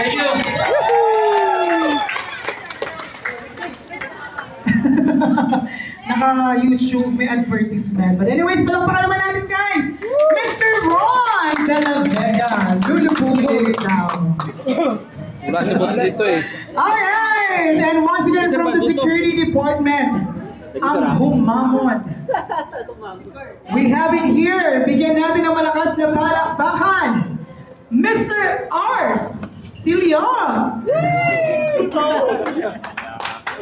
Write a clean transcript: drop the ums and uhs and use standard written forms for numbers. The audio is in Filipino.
Thank you. Naka-YouTube, may advertisement. But anyways, palakpakan naman natin, guys! Mr. Ron de la Vega. Lulupugin daw. Wala si Bots dito eh. Alright! And once again, from the security department, ang humamon. We have it here. Bigyan natin ng malakas na palakpakan. Mr. Ars Cilia.